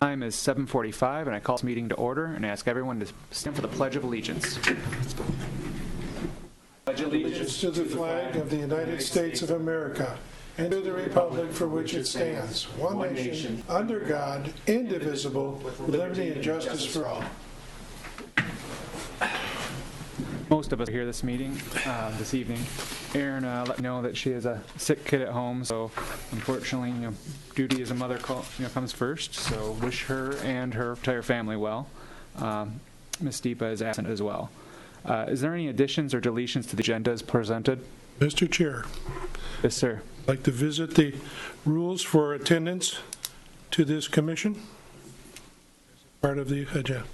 Time is 7:45, and I call this meeting to order and ask everyone to stand for the Pledge of Allegiance. Pledge allegiance to the flag of the United States of America and to the republic for which it stands, one nation, under God, indivisible, with liberty and justice for all. Most of us are here this evening. Erin let me know that she has a sick kid at home, so unfortunately, duty as a mother comes first. So wish her and her entire family well. Ms. Deepa is absent as well. Is there any additions or deletions to the agenda as presented? Mr. Chair. Yes, sir. I'd like to visit the rules for attendance to this commission. Part of the agenda.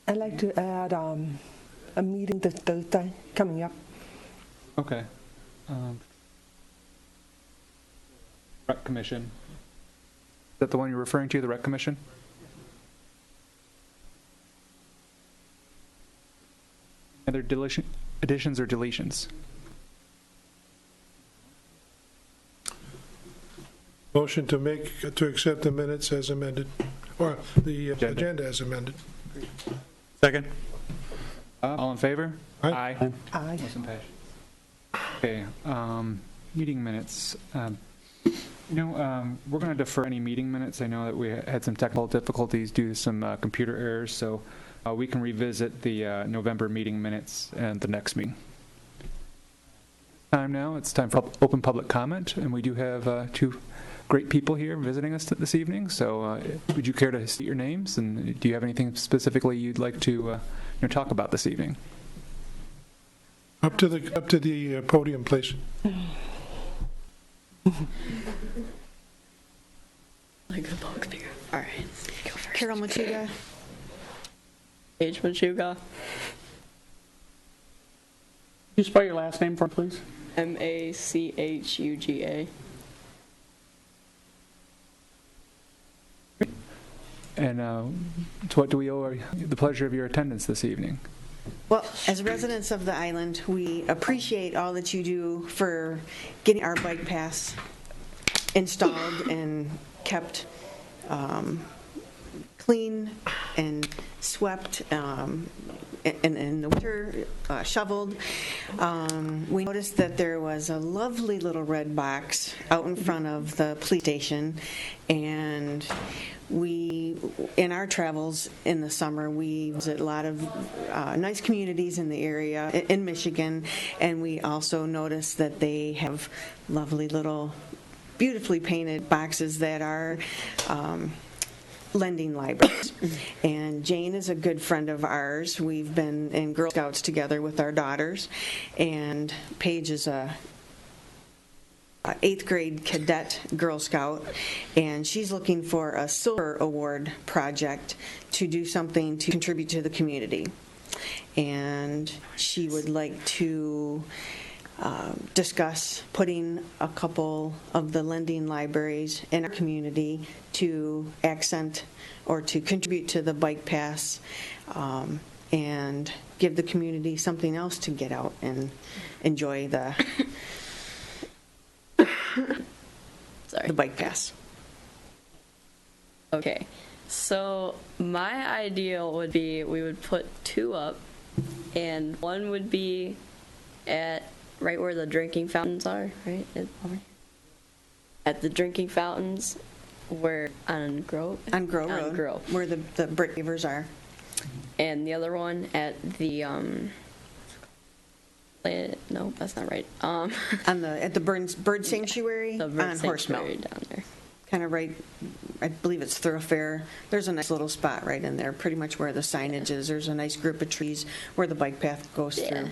I'd like to add a meeting this Thursday coming up. Okay. Rec Commission. Is that the one you're referring to, the Rec Commission? Other additions or deletions? Motion to accept the minutes as amended, or the agenda as amended. Second. All in favor? Aye. Aye. Motion passed. Okay. Meeting minutes. We're going to defer any meeting minutes. I know that we had some technical difficulties due to some computer errors, so we can revisit the November meeting minutes and the next meeting. It's time for open public comment, and we do have two great people here visiting us this evening. So would you care to state your names, and do you have anything specifically you'd like to talk about this evening? Up to the podium, please. Like a box figure. All right, go first. Carol Machuga. Paige Machuga. You spell your last name for me, please? Machuga. And to what do we owe the pleasure of your attendance this evening? Well, as residents of the island, we appreciate all that you do for getting our bike paths installed and kept clean and swept, and in the winter shoveled. We noticed that there was a lovely little red box out in front of the police station, and we, in our travels in the summer, we visit a lot of nice communities in the area in Michigan, and we also noticed that they have lovely little beautifully painted boxes that are lending libraries. And Jane is a good friend of ours. We've been in Girl Scouts together with our daughters, and Paige is a 8th grade cadet Girl Scout, and she's looking for a silver award project to do something to contribute to the community. And she would like to discuss putting a couple of the lending libraries in our community to accent or to contribute to the bike paths, and give the community something else to get out and enjoy the the bike pass. Okay, so my ideal would be we would put 2 up, and one would be at right where the drinking fountains are, right? At the drinking fountains, where on Grove Road, where the brick pavers are. And the other one at the no, that's not right. At the bird sanctuary the bird on sanctuary Horsemill. Down there. Kind of right, I believe it's Thoroughfare. There's a nice little spot right in there, pretty much where the signage is. There's a nice group of trees where the bike path goes through.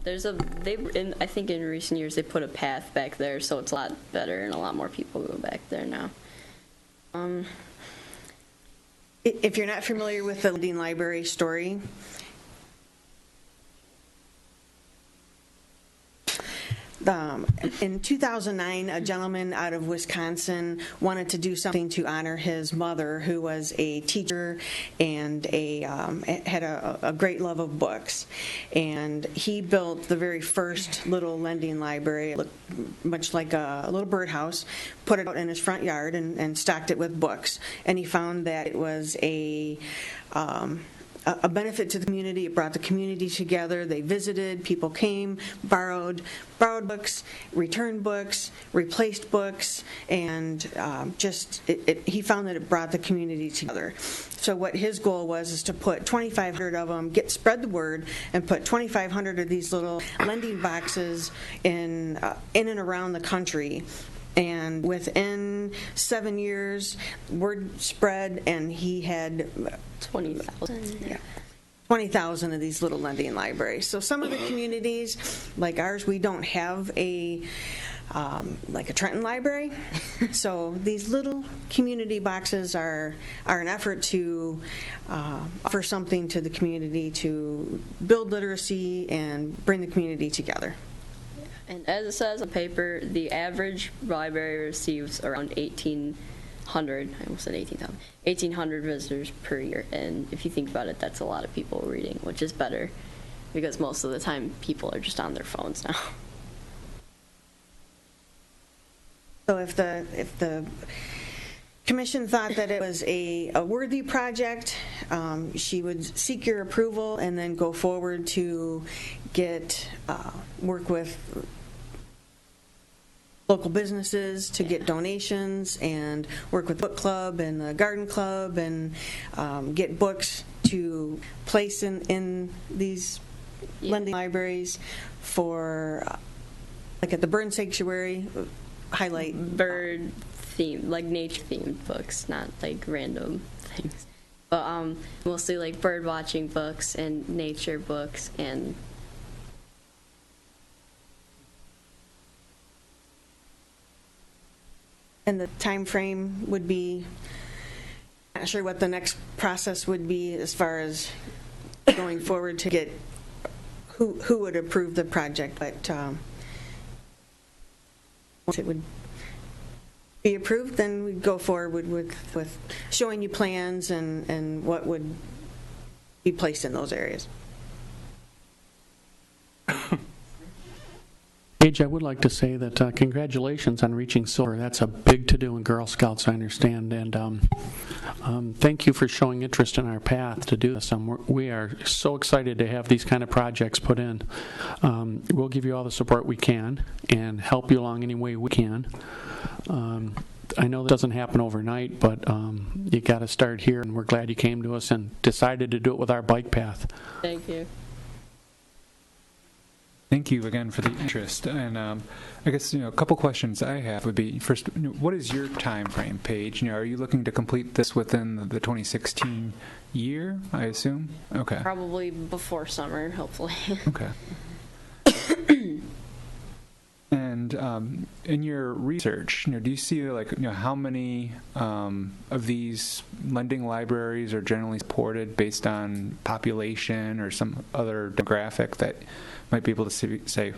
I think in recent years they put a path back there, so it's a lot better and a lot more people go back there now. If you're not familiar with the Lending Library story, In 2009, a gentleman out of Wisconsin wanted to do something to honor his mother, who was a teacher and had a great love of books. And he built the very first little lending library. It looked much like a little birdhouse, put it out in his front yard and stocked it with books. And he found that it was a benefit to the community. It brought the community together. They visited, people came, borrowed books, returned books, replaced books, and he found that it brought the community together. So what his goal was is to put 2,500 of them, spread the word, and put 2,500 of these little lending boxes in and around the country. And within 7 years, word spread, and he had 20,000. Yeah. 20,000 of these little lending libraries. So some of the communities, like ours, we don't have like a Trenton library. So these little community boxes are an effort to offer something to the community to build literacy and bring the community together. And as it says on paper, the average library receives around 1,800, I almost said 18,000, 1,800 visitors per year. And if you think about it, that's a lot of people reading, which is better because most of the time people are just on their phones now. So if the commission thought that it was a worthy project, she would seek your approval and then go forward to work with local businesses to get donations and work with book club and the garden club and get books to place in these lending libraries for, like at the Bird Sanctuary, highlight Bird themed, like nature themed books, not like random things. But mostly like bird watching books and nature books and the time frame would be, not sure what the next process would be as far as going forward to get who would approve the project, but once it would be approved, then we'd go forward with showing you plans and what would be placed in those areas. Paige, I would like to say that congratulations on reaching silver. That's a big to-do in Girl Scouts, I understand, and thank you for showing interest in our path to do this. We are so excited to have these kind of projects put in. We'll give you all the support we can and help you along any way we can. I know that doesn't happen overnight, but you got to start here, and we're glad you came to us and decided to do it with our bike path. thank you. Thank you again for the interest. And I guess a couple questions I have would be, first, what is your time frame, Paige? Are you looking to complete this within the 2016 year, I assume? Okay. Probably before summer, hopefully. Okay. And in your research, do you see how many of these lending libraries are generally supported based on population or some other demographic that might be able to say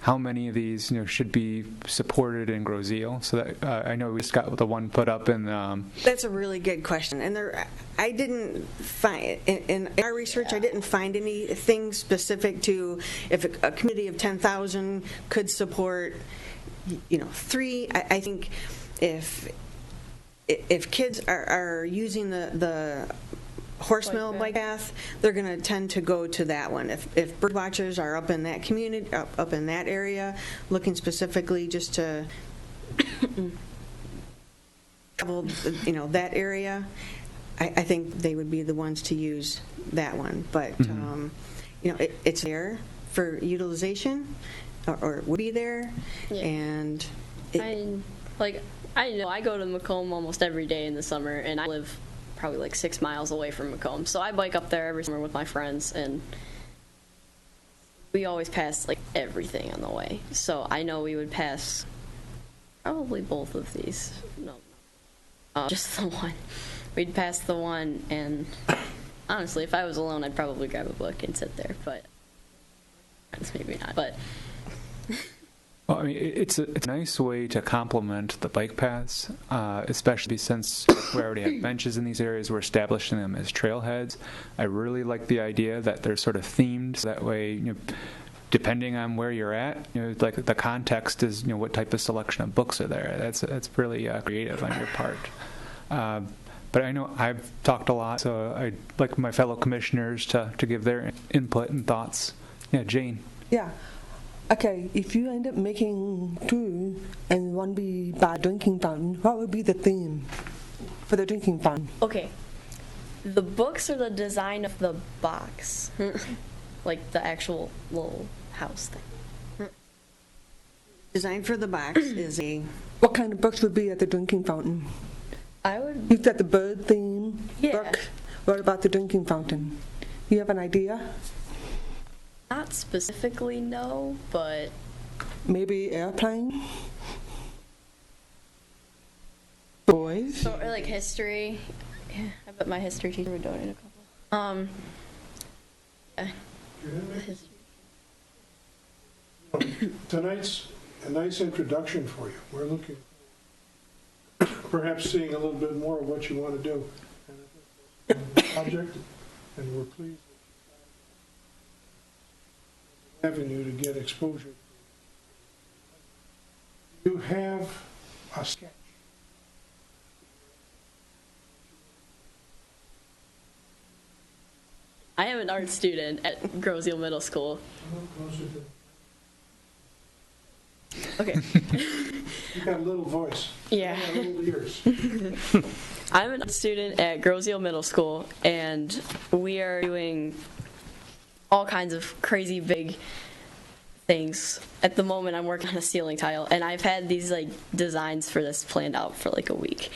how many of these should be supported in Groseal? So that I know we just got the one put up in. That's a really good question, and I didn't find in our research. I didn't find anything specific to if a community of 10,000 could support, 3. I think if kids are using the Horsemill bike path, they're going to tend to go to that one. If bird watchers are up in that community, up in that area, looking specifically just to travel, that area, I think they would be the ones to use that one. But it's there for utilization, or would be there, Yeah. and I know I go to Macomb almost every day in the summer, and I live probably like 6 miles away from Macomb. So I bike up there every summer with my friends, and we always pass like everything on the way. So I know we would pass probably both of these. No, just the one. We'd pass the one, and honestly, if I was alone, I'd probably grab a book and sit there, but maybe not. But Well, I mean, it's a nice way to complement the bike paths, especially since we already have benches in these areas. We're establishing them as trailheads. I really like the idea that they're sort of themed. So that way, depending on where you're at, like the context is, what type of selection of books are there. That's really creative on your part. But I know I've talked a lot, so I'd like my fellow commissioners to give their input and thoughts. Yeah, Jane. Yeah. Okay, if you end up making two and one be by drinking fountain, what would be the theme for the drinking fountain? Okay. The books are the design of the box. Like the actual little house thing. Design for the box is a... What kind of books would be at the drinking fountain? I would. You've got the bird theme Yeah. book. What about the drinking fountain? You have an idea? Not specifically, no, but Maybe airplane? Boys? or like history. Yeah, I bet my history teacher would donate a couple. History. Tonight's a nice introduction for you. We're looking, perhaps seeing a little bit more of what you want to do. Project, and we're pleased having you to get exposure. You have a sketch. I am an art student at Groseal Middle School. Okay. You got a little voice. Yeah. You got little ears. I'm a student at Groseal Middle School, and we are doing all kinds of crazy big things. At the moment, I'm working on a ceiling tile, and I've had these like designs for this planned out for like a week.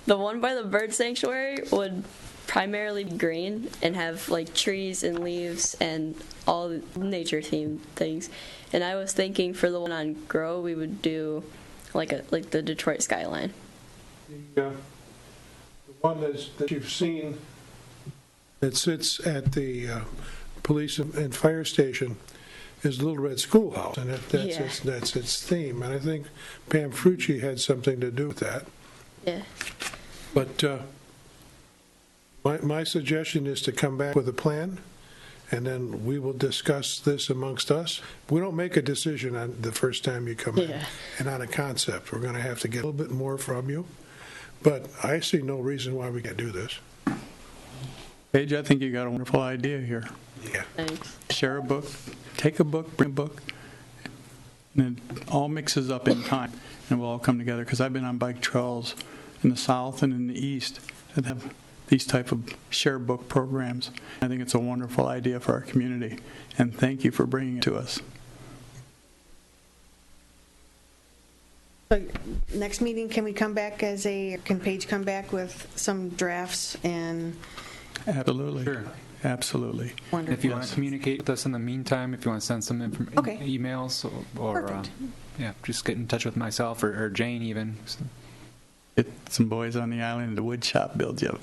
The one by the bird sanctuary would primarily be green and have like trees and leaves and all nature themed things. And I was thinking for the one on Grow, we would do like the Detroit skyline. The one that you've seen that sits at the police and fire station is Little Red Schoolhouse, and that's its theme. And I think Pam Frucci had something to do with that. Yeah. But my suggestion is to come back with a plan, and then we will discuss this amongst us. We don't make a decision on the first time you come in, and on a concept. We're going to have to get a little bit more from you. But I see no reason why we can't do this. Paige, I think you got a wonderful idea here. Yeah. Thanks. Share a book, take a book, bring a book, and it all mixes up in time, and we'll all come together. Because I've been on bike trails in the south and in the east that have these type of share book programs. I think it's a wonderful idea for our community, and thank you for bringing it to us. So next meeting, can Paige come back with some drafts and? Absolutely. Sure. Absolutely. Wonderful. If you want to communicate with us in the meantime, if you want to send some emails or just get in touch with myself or Jane even. So. Get some boys on the island, the wood shop builds you.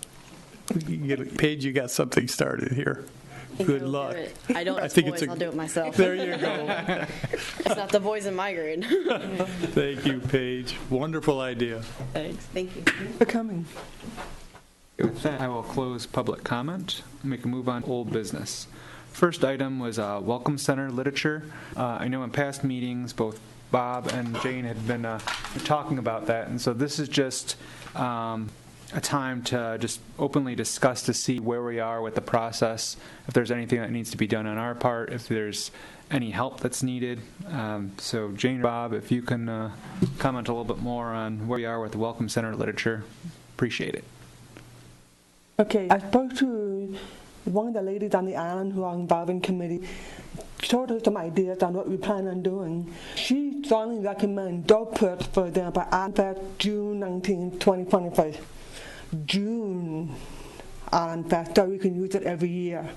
Paige, you got something started here. Good luck. I don't I think boys, I'll do it myself. There you go. It's not the boys in my grade. Thank you, Paige. Wonderful idea. Thanks. Thank you. For coming. With that, I will close public comment and make a move on old business. First item was Welcome Center literature. I know in past meetings, both Bob and Jane had been talking about that, and so this is just a time to just openly discuss to see where we are with the process, if there's anything that needs to be done on our part, if there's any help that's needed. So Jane or Bob, if you can comment a little bit more on where we are with the Welcome Center literature, appreciate it. Okay, I spoke to one of the ladies on the island who are involved in committee. She told us some ideas on what we plan on doing. She strongly recommends dog put, for example, on Fest June 19, 2025. June on Fest, so we can use it every year.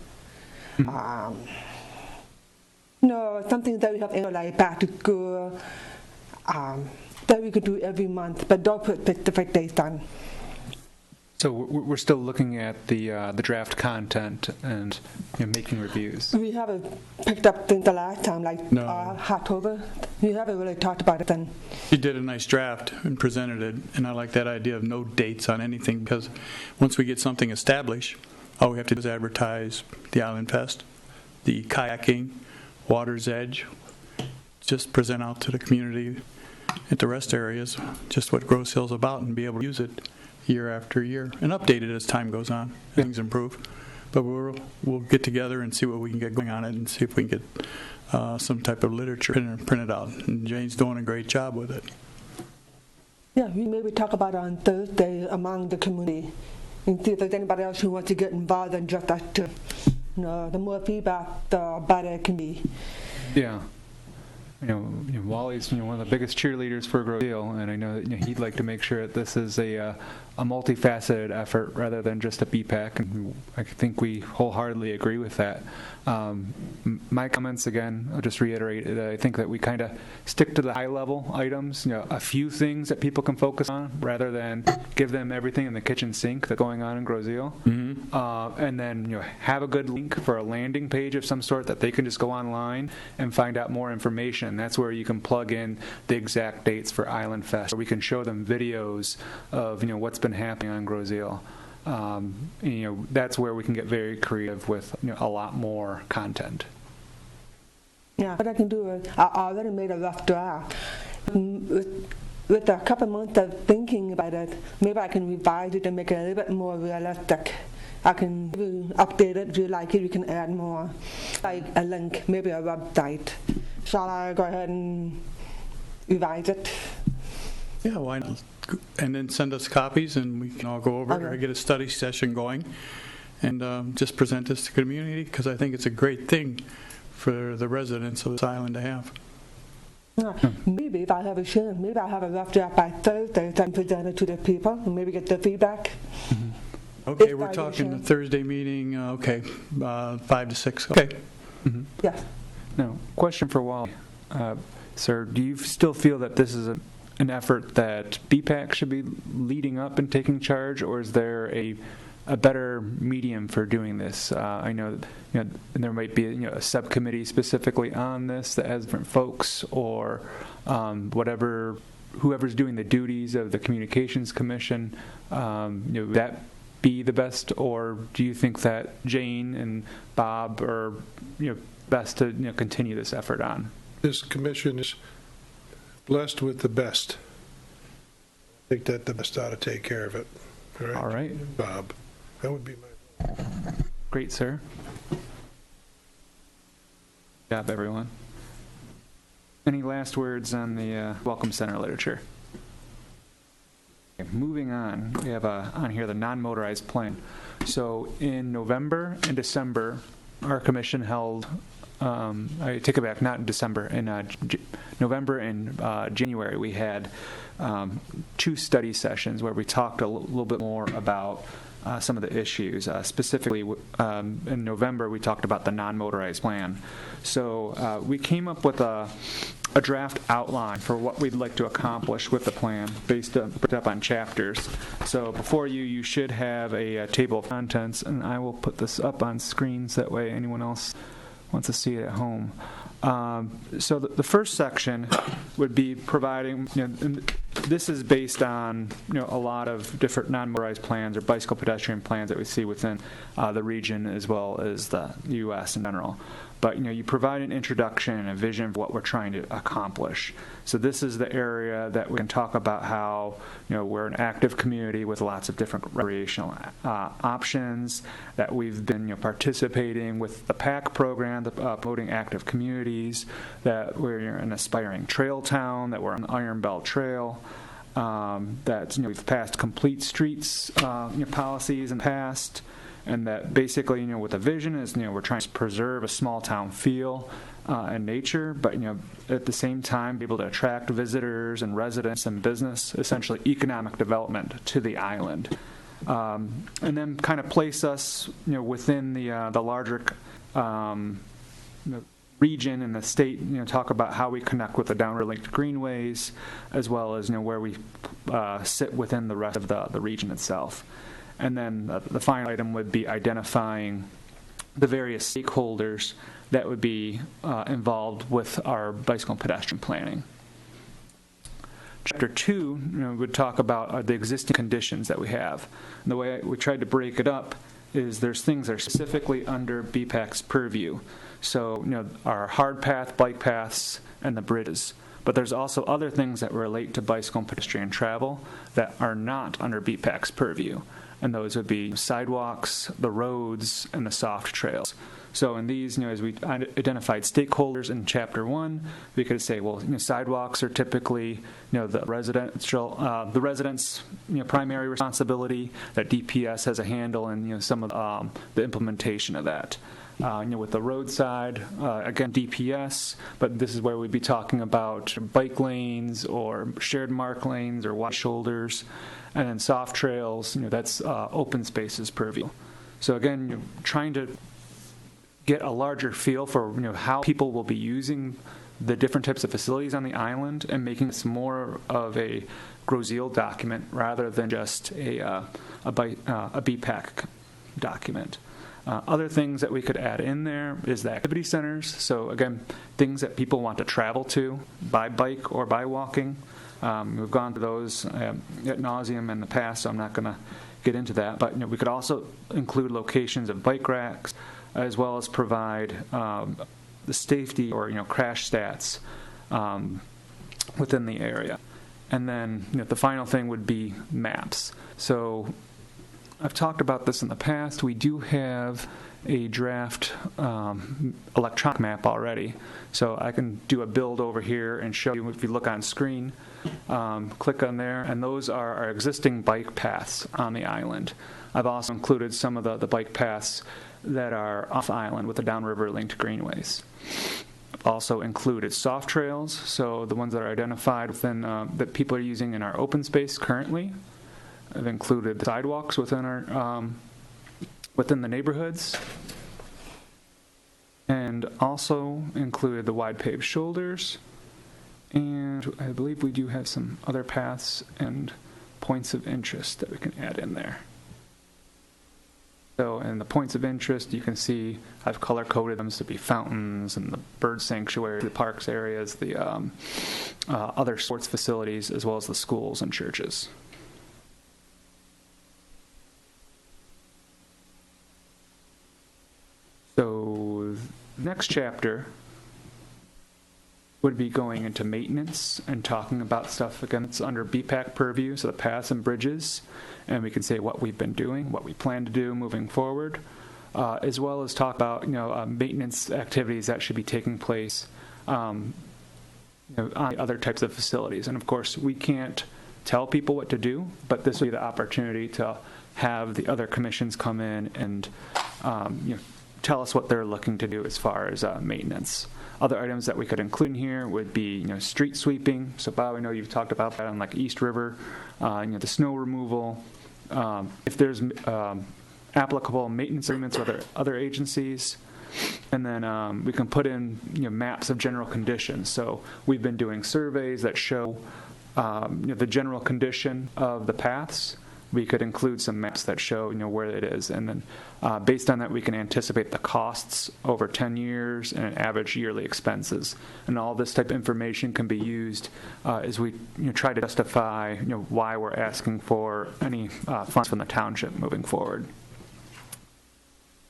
Something that we have in like back to school, that we could do every month, but don't put specific dates on. So we're still looking at the draft content and making reviews. We haven't picked up things the last time, like No. October. We haven't really talked about it then. She did a nice draft and presented it, and I like that idea of no dates on anything, because once we get something established, all we have to do is advertise the Island Fest, the kayaking, Water's Edge, just present out to the community at the rest areas just what Grosse Hill's about and be able to use it year after year and update it as time goes on. Things improve. But we'll get together and see what we can get going on it and see if we can get some type of literature printed out. And Jane's doing a great job with it. Yeah, we maybe talk about it on Thursday among the community and see if there's anybody else who wants to get involved in just that too. The more feedback, the better it can be. Yeah. Wally's one of the biggest cheerleaders for Grosse Hill, and I know that he'd like to make sure that this is a multifaceted effort rather than just a BPAC, and I think we wholeheartedly agree with that. My comments, again, I'll just reiterate that I think that we kind of stick to the high-level items, a few things that people can focus on rather than give them everything in the kitchen sink that's going on in Grosse Hill. And then have a good link for a landing page of some sort that they can just go online and find out more information. That's where you can plug in the exact dates for Island Fest, or we can show them videos of what's been happening on Grosse Hill. That's where we can get very creative with a lot more content. Yeah, what I can do is I already made a rough draft. With a couple months of thinking about it, maybe I can revise it and make it a little bit more realistic. I can update it if you like it. You can add more, like a link, maybe a website. Shall I go ahead and revise it? Yeah, why not? And then send us copies, and we can all go over it, or get a study session going, and just present this to the community, because I think it's a great thing for the residents of this island to have. Maybe if I have a chance, maybe I'll have a rough draft by Thursday and present it to the people, and maybe get the feedback. Okay, we're talking the Thursday meeting, 5 to 6. Okay. Yes. Now, question for Wally. Sir, do you still feel that this is an effort that BPAC should be leading up and taking charge, or is there a better medium for doing this? I know there might be a subcommittee specifically on this that has different folks, or whoever's doing the duties of the communications commission. Would that be the best, or do you think that Jane and Bob are best to continue this effort on? This commission is blessed with the best. I think that the best ought to take care of it. All right. Bob. That would be my... Great, sir. Good job, everyone. Any last words on the Welcome Center literature? Okay, moving on, we have on here the non-motorized plan. So in November and December, our commission held, I take it back, not in December, in November and January, we had 2 study sessions where we talked a little bit more about some of the issues. Specifically, in November, we talked about the non-motorized plan. So we came up with a draft outline for what we'd like to accomplish with the plan based up on chapters. So before you should have a table of contents, and I will put this up on screens that way anyone else wants to see it at home. So the first section would be providing, and this is based on a lot of different non-motorized plans or bicycle pedestrian plans that we see within the region as well as the U.S. in general. But you provide an introduction and a vision of what we're trying to accomplish. So this is the area that we can talk about how we're an active community with lots of different recreational options, that we've been participating with the BPAC program, promoting active communities, that we're an aspiring trail town, that we're on the Iron Belt Trail, that we've passed complete streets policies in the past. And that basically, what the vision is, we're trying to preserve a small town feel and nature, but, at the same time, be able to attract visitors and residents and business, essentially economic development to the island. And then kind of place us, within the larger region and the state, talk about how we connect with the downriver linked greenways, as well as, where we sit within the rest of the region itself. And then the final item would be identifying the various stakeholders that would be involved with our bicycle and pedestrian planning. Chapter 2 would talk about the existing conditions that we have. And the way we tried to break it up is there's things that are specifically under BPAC's purview. So, our hard path, bike paths, and the bridges. But there's also other things that relate to bicycle and pedestrian travel that are not under BPAC's purview. And those would be sidewalks, the roads, and the soft trails. So in these, as we identified stakeholders in Chapter 1, we could say, well, sidewalks are typically, the residents' primary responsibility. That DPS has a handle in, some of the implementation of that. With the roadside, again, DPS, but this is where we'd be talking about bike lanes or shared mark lanes or wide shoulders. And then soft trails, that's open spaces purview. So again, trying to get a larger feel for how people will be using the different types of facilities on the island and making this more of a Groseal document rather than just a BPAC document. Other things that we could add in there is the activity centers. So again, things that people want to travel to by bike or by walking. We've gone to those ad nauseum in the past, so I'm not going to get into that. But we could also include locations of bike racks, as well as provide the safety or crash stats within the area. And then the final thing would be maps. So I've talked about this in the past. We do have a draft electronic map already. So I can do a build over here and show you. If you look on screen, click on there, and those are our existing bike paths on the island. I've also included some of the bike paths that are off island with the downriver linked greenways. I've also included soft trails, so the ones that are identified within that people are using in our open space currently. I've included the sidewalks within our within the neighborhoods, and also included the wide paved shoulders. And I believe we do have some other paths and points of interest that we can add in there. So in the points of interest, you can see I've color-coded them to be fountains and the bird sanctuary, the parks areas, the other sports facilities, as well as the schools and churches. So the next chapter would be going into maintenance and talking about stuff, again, it's under BPAC purview, so the paths and bridges, and we can say what we've been doing, what we plan to do moving forward, as well as talk about maintenance activities that should be taking place on other types of facilities. And of course, we can't tell people what to do, but this will be the opportunity to have the other commissions come in and tell us what they're looking to do as far as maintenance. Other items that we could include in here would be, street sweeping. So, Bob, I know you've talked about that on like East River. The snow removal. If there's applicable maintenance agreements with other agencies, and then we can put in maps of general conditions. So we've been doing surveys that show the general condition of the paths. We could include some maps that show where it is, and then based on that we can anticipate the costs over 10 years and average yearly expenses. And all this type of information can be used as we try to justify why we're asking for any funds from the township moving forward.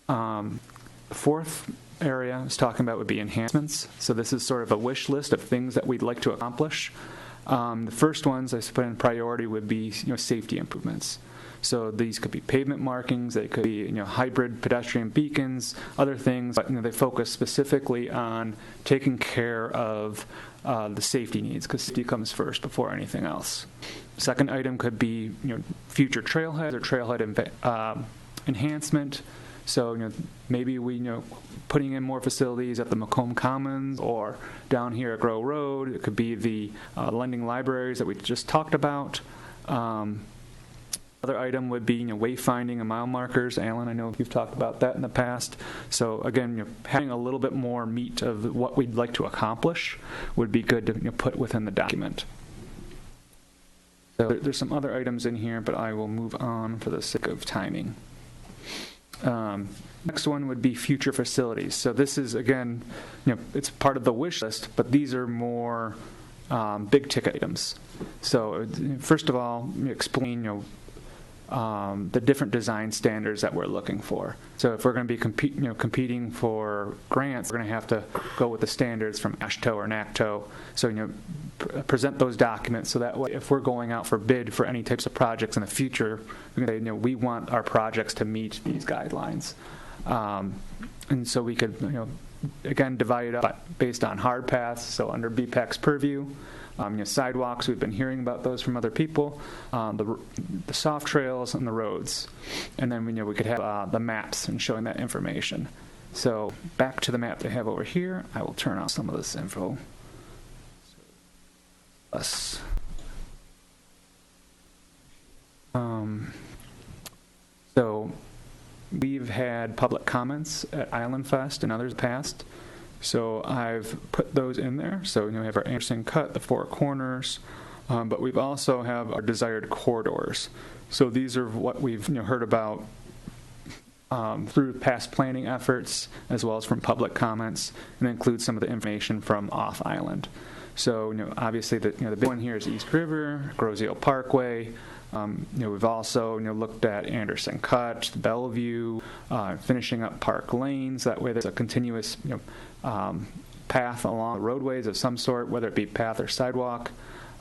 The fourth area I was talking about would be enhancements. So this is sort of a wish list of things that we'd like to accomplish. The first ones I put in priority would be safety improvements. So these could be pavement markings, they could be hybrid pedestrian beacons, other things, but they focus specifically on taking care of the safety needs, because safety comes first before anything else. Second item could be future trailheads or trailhead enhancement. So maybe we putting in more facilities at the Macomb Commons or down here at Grow Road. It could be the lending libraries that we just talked about. Other item would be wayfinding and mile markers. Alan, I know you've talked about that in the past. So again, having a little bit more meat of what we'd like to accomplish would be good to put within the document. So there's some other items in here, but I will move on for the sake of timing. Next one would be future facilities. So this is, again, it's part of the wish list, but these are more big ticket items. So first of all, explain, the different design standards that we're looking for. So if we're going to be competing for grants, we're going to have to go with the standards from AASHTO or NACTO. So present those documents so that way if we're going out for bid for any types of projects in the future, we can say, we want our projects to meet these guidelines. And so we could, again, divide it up based on hard paths, so under BPAC's purview. Sidewalks, we've been hearing about those from other people, the soft trails and the roads. And then we could have the maps and showing that information. So back to the map they have over here. I will turn on some of this info. So we've had public comments at Island Fest and others past. So I've put those in there. So we have our Anderson Cut, the Four Corners, but we've also have our desired corridors. So these are what we've heard about through past planning efforts, as well as from public comments, and include some of the information from off island. So obviously the big one here is East River, Grosio Parkway. We've also looked at Anderson Cut, Bellevue, finishing up Park Lanes. That way there's a continuous path along roadways of some sort, whether it be path or sidewalk.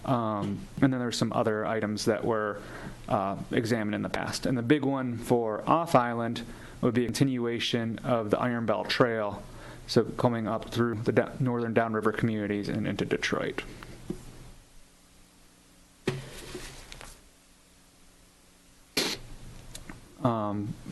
And then there's some other items that were examined in the past. And the big one for off-island would be a continuation of the Iron Belt Trail, so coming up through the northern downriver communities and into Detroit.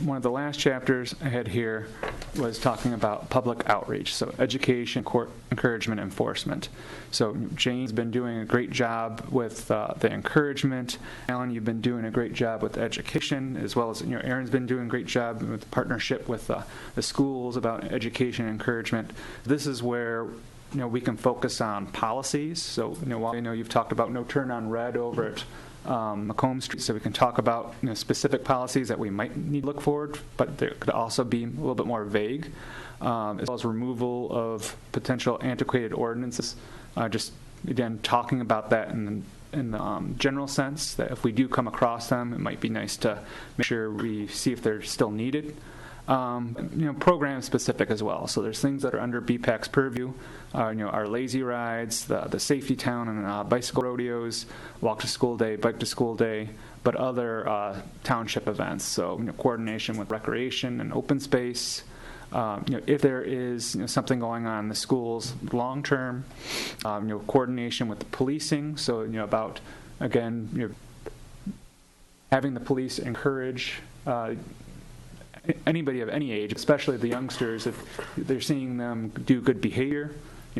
One of the last chapters I had here was talking about public outreach, so education, encouragement, enforcement. So Jane's been doing a great job with the encouragement. Alan, you've been doing a great job with education, as well as Aaron's been doing a great job with the partnership with the schools about education and encouragement. This is where we can focus on policies. So while you've talked about no turn on red over at Macomb Street, so we can talk about specific policies that we might need to look forward, but there could also be a little bit more vague, as well as removal of potential antiquated ordinances. Just again talking about that in the general sense, that if we do come across them, it might be nice to make sure we see if they're still needed. Program specific as well. So there's things that are under BPAC's purview. Our lazy rides, the safety town and bicycle rodeos, walk to school day, bike to school day, but other township events. So coordination with recreation and open space. If there is something going on in the schools long term, coordination with the policing. So about again having the police encourage anybody of any age, especially the youngsters, if they're seeing them do good behavior,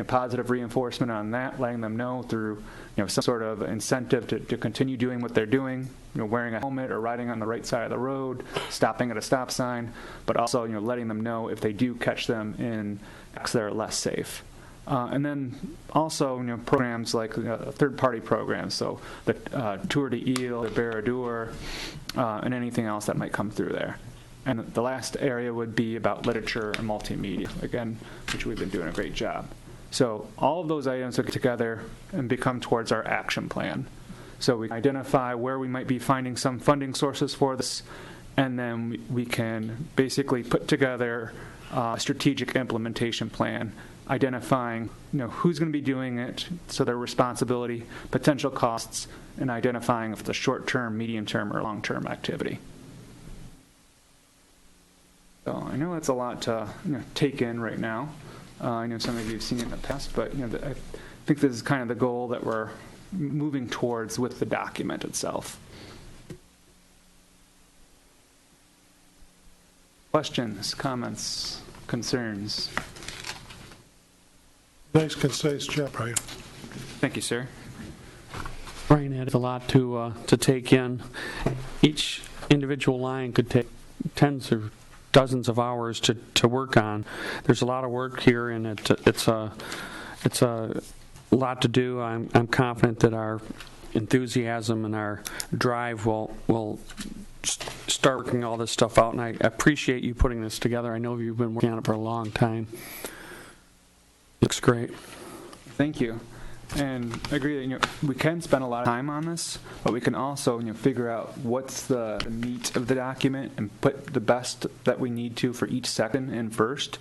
positive reinforcement on that, letting them know through some sort of incentive to continue doing what they're doing, wearing a helmet or riding on the right side of the road, stopping at a stop sign, but also letting them know if they do catch them in acts that are less safe. And then also programs like third-party programs, so the Tour de Ile, the Barradour, and anything else that might come through there. And the last area would be about literature and multimedia, again, which we've been doing a great job. So all of those items will get together and become towards our action plan. So we identify where we might be finding some funding sources for this, and then we can basically put together a strategic implementation plan, identifying who's going to be doing it, so their responsibility, potential costs, and identifying if it's a short-term, medium-term, or long-term activity. So I know that's a lot to take in right now. I know some of you have seen it in the past, but I think this is kind of the goal that we're moving towards with the document itself. Questions, comments, concerns? Nice, concise job, Brian. Thank you, sir. Brian had a lot to take in. Each individual line could take tens or dozens of hours to work on. There's a lot of work here, and it's a lot to do. I'm confident that our enthusiasm and our drive, we'll start working all this stuff out. And I appreciate you putting this together. I know you've been working on it for a long time. Looks great. Thank you. And I agree that we can spend a lot of time on this, but we can also figure out what's the meat of the document and put the best that we need to for each second in first,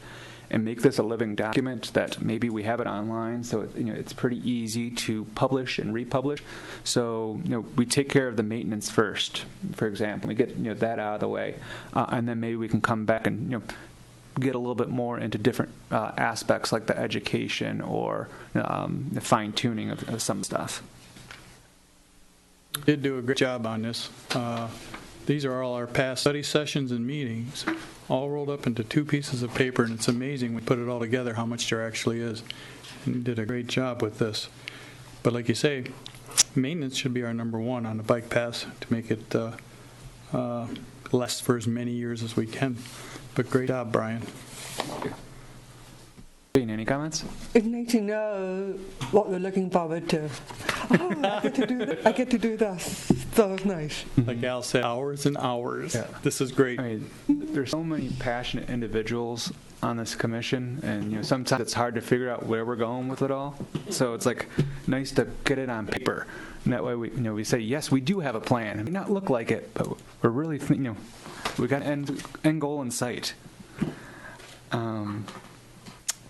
and make this a living document that maybe we have it online, so it's pretty easy to publish and republish. So we take care of the maintenance first, for example. We get that out of the way, and then maybe we can come back and get a little bit more into different aspects like the education or the fine-tuning of some stuff. You did do a great job on this. These are all our past study sessions and meetings, all rolled up into 2 pieces of paper, and it's amazing when we put it all together how much there actually is. And you did a great job with this. But like you say, maintenance should be our number 1 on the bike paths to make it last for as many years as we can. But great job, Brian. Any comments? It's nice to know what we're looking forward to. Oh, I get to do this. I get to do this. So it's nice. Like Al said, hours and hours. Yeah. This is great. I mean, there's so many passionate individuals on this commission, and sometimes it's hard to figure out where we're going with it all. So it's like nice to get it on paper, and that way we say yes, we do have a plan. It may not look like it, but we're really we got an end goal in sight.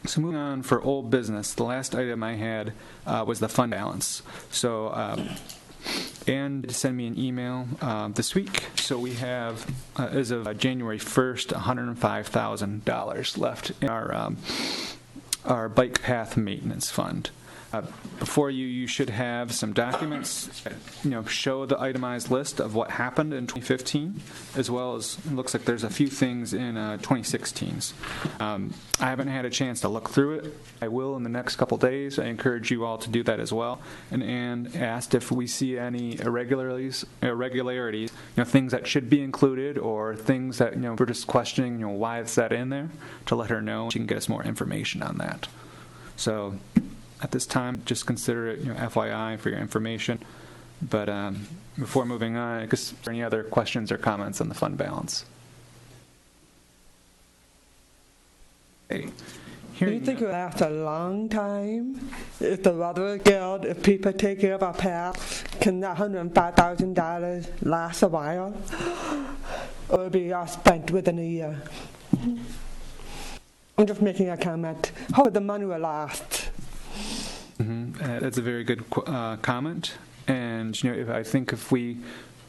So moving on for old business, the last item I had was the fund balance. So Ann did send me an email this week. So we have, as of January 1st, $105,000 left in our bike path maintenance fund. Before you should have some documents that, show the itemized list of what happened in 2015, as well as it looks like there's a few things in 2016's. I haven't had a chance to look through it. I will in the next couple days. I encourage you all to do that as well. And Ann asked if we see any irregularities, things that should be included or things that we're just questioning, why is that in there, to let her know. She can get us more information on that. So at this time, just consider it FYI for your information. But before moving on, I guess, are there any other questions or comments on the fund balance? Okay. Do you think it will last a long time? If the weather is good, if people take care of our path, can that $105,000 last a while? Or will it be all spent within a year? I'm just making a comment. How the money will last? That's a very good comment. And I think if we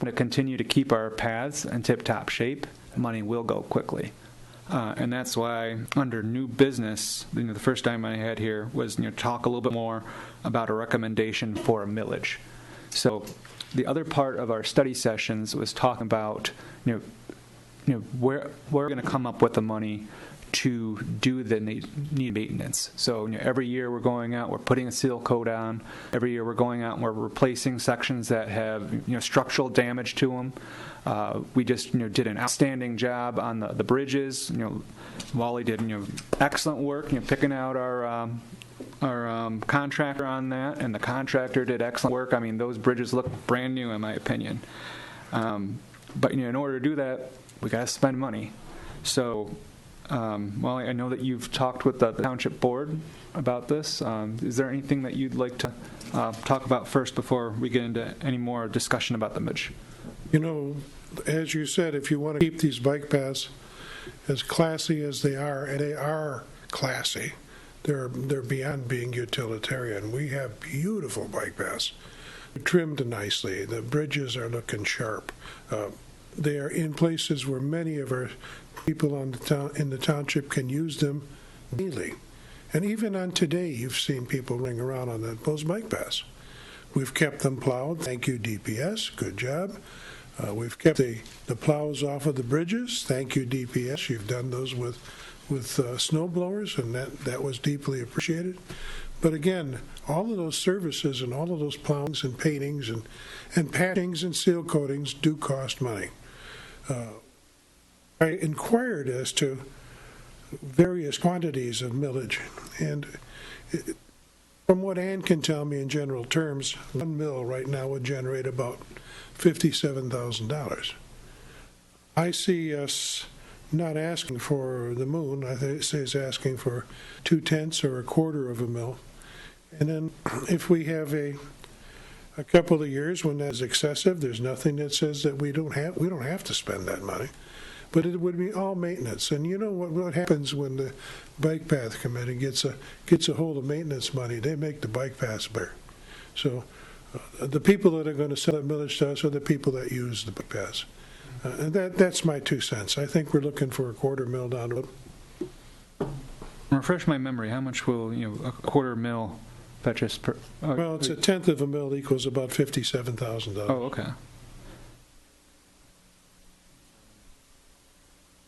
want to continue to keep our paths in tip-top shape, money will go quickly. And that's why under new business, the first time I had here was talk a little bit more about a recommendation for a millage. So the other part of our study sessions was talking about where we're going to come up with the money to do the need maintenance. So every year we're going out, we're putting a seal coat on. Every year we're going out and we're replacing sections that have structural damage to them. We just did an outstanding job on the bridges. Wally did excellent work picking out our contractor on that, and the contractor did excellent work. I mean, those bridges look brand new in my opinion. But in order to do that, we got to spend money. So Wally, I know that you've talked with the township board about this. Is there anything that you'd like to talk about first before we get into any more discussion about the midge? As you said, if you want to keep these bike paths as classy as they are, and they are classy, they're beyond being utilitarian. We have beautiful bike paths, trimmed nicely. The bridges are looking sharp. They are in places where many of our people in the township can use them daily. And even on today, you've seen people running around on those bike paths. We've kept them plowed. Thank you, DPS. Good job. We've kept the plows off of the bridges. Thank you, DPS. You've done those with snow blowers, and that was deeply appreciated. But again, all of those services and all of those plowings and paintings and patchings and seal coatings do cost money. I inquired as to various quantities of millage, and From what Ann can tell me in general terms, one mill right now would generate about $57,000. I see us not asking for the moon. I say it's asking for 2/10 or a quarter of a mill. And then if we have a couple of years when that's excessive, there's nothing that says that we don't have to spend that money. But it would be all maintenance. And you know what happens when the Bike Path Committee gets a hold of maintenance money? They make the bike paths better. So the people that are going to sell that millage to us are the people that use the bike paths. And that's my 2 cents. I think we're looking for a quarter mill down the road. Refresh my memory. How much will a quarter mill fetch us per? Well, it's 1/10 of a mill equals about $57,000. Oh, okay.